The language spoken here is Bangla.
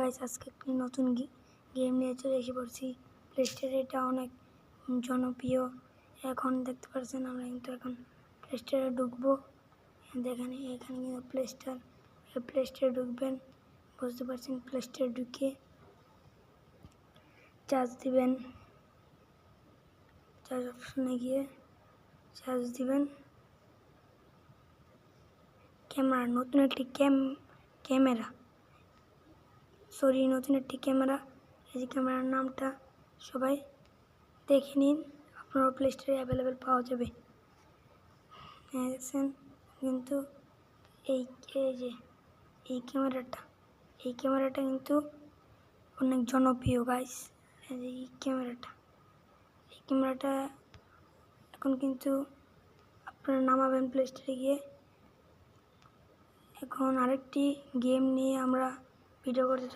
গাইস, আজকে একটি নতুন গেম নিয়ে চলে এসে পড়ছি। প্লে স্টোরে এটা অনেক জনপ্রিয়। এখন দেখতে পাচ্ছেন আমরা কিন্তু এখন প্লে স্টোরে ঢুকবো। দেখেন এখানে কিন্তু প্লে স্টোরে ঢুকবেন, বুঝতে পারছেন। প্লে স্টোরে ঢুকে চার্জ দিবেন, চার্জ অপশনে গিয়ে চার্জ দিবেন। ক্যামেরা, নতুন একটি ক্যামেরা এই যে ক্যামেরার নামটা সবাই দেখে নিন, আপনারা প্লে স্টোরে অ্যাভেলেবেল পাওয়া যাবে। দেখছেন কিন্তু এই যে এই ক্যামেরাটা কিন্তু অনেক জনপ্রিয় গাইস। এই ক্যামেরাটা এখন কিন্তু আপনারা নামাবেন প্লে স্টোরে গিয়ে। এখন আরেকটি গেম নিয়ে আমরা ভিডিও করতে